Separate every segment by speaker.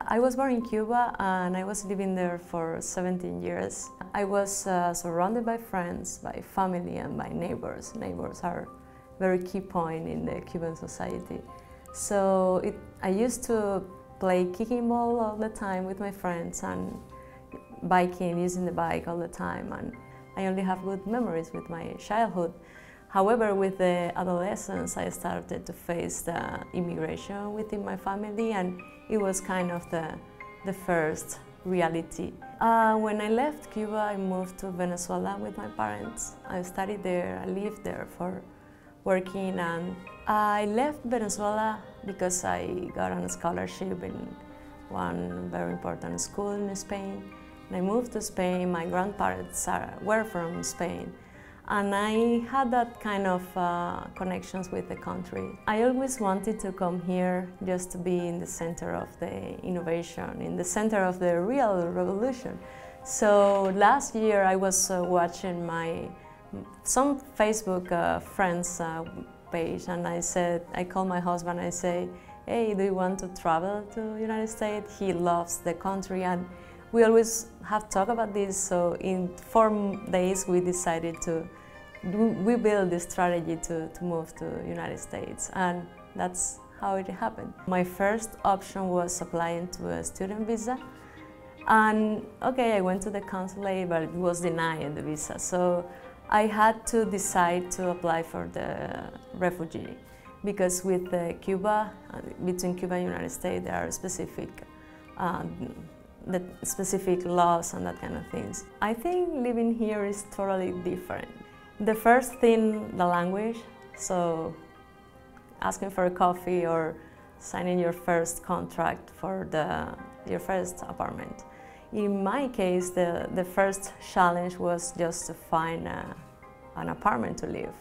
Speaker 1: I was born in Cuba and I was living there for 17 years. I was surrounded by friends, by family and by neighbors. Neighbors are a very key point in the Cuban society. So I used to play kicking ball all the time with my friends and biking, using the bike all the time. And I only have good memories with my childhood. However, with the adolescence, I started to face the immigration within my family, and it was kind of the first reality. When I left Cuba, I moved to Venezuela with my parents. I studied there, I lived there for working, and I left Venezuela because I got a scholarship in one very important school in Spain. And I moved to Spain. My grandparents were from Spain. And I had that kind of connections with the country. I always wanted to come here just to be in the center of the innovation, in the center of the real revolution. So last year I was watching some Facebook friends page, and I called my husband, I say, hey, do you want to travel to the United States? He loves the country, and we always have talked about this, so in 4 days we decided we built this strategy to move to the United States, and that's how it happened. My first option was applying to a student visa, and okay, I went to the consulate, but it was denied the visa, so I had to decide to apply for the refugee, because with Cuba, between Cuba and the United States, there are specific laws and that kind of things. I think living here is totally different. The first thing, the language, so asking for a coffee or signing your first contract for your first apartment. In my case, the first challenge was just to find an apartment to live.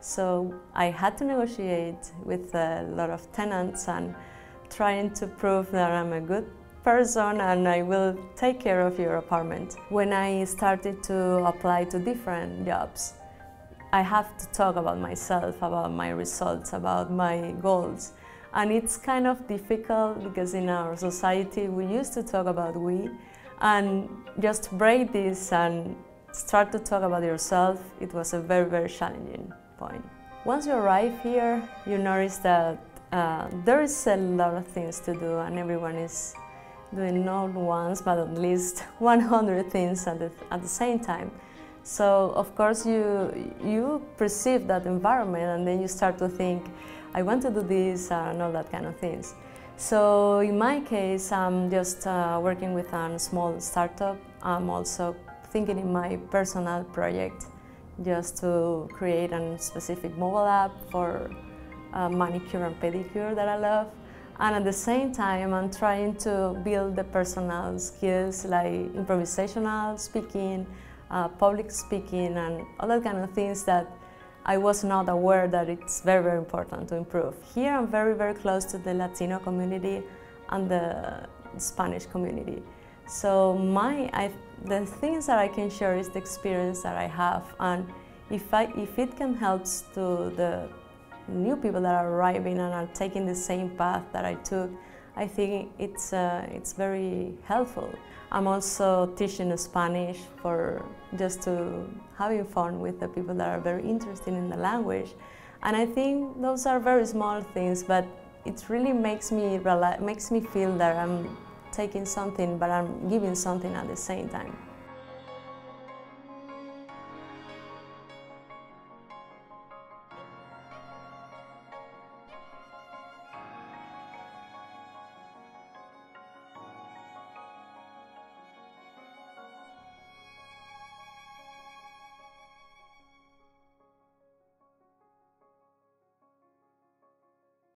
Speaker 1: So I had to negotiate with a lot of tenants and trying to prove that I'm a good person and I will take care of your apartment. When I started to apply to different jobs, I have to talk about myself, about my results, about my goals. And it's kind of difficult because in our society we used to talk about we, and just break this and start to talk about yourself, it was a very, very challenging point. Once you arrive here, you notice that there is a lot of things to do, and everyone is doing not once, but at least 100 things at the same time. So, of course, you perceive that environment, and then you start to think, I want to do this and all that kind of things. So, in my case, I'm just working with a small startup. I'm also thinking in my personal project just to create a specific mobile app for manicure and pedicure that I love. And at the same time, I'm trying to build the personal skills like improvisational speaking, public speaking, and all that kind of things that I was not aware that it's very, very important to improve. Here I'm very, very close to the Latino community and the Spanish community. So the things that I can share is the experience that I have, and if it can help to the new people that are arriving and are taking the same path that I took, I think it's very helpful. I'm also teaching Spanish for just to having fun with the people that are very interested in the language, and I think those are very small things, but it really makes me feel that I'm taking something, but I'm giving something at the same time.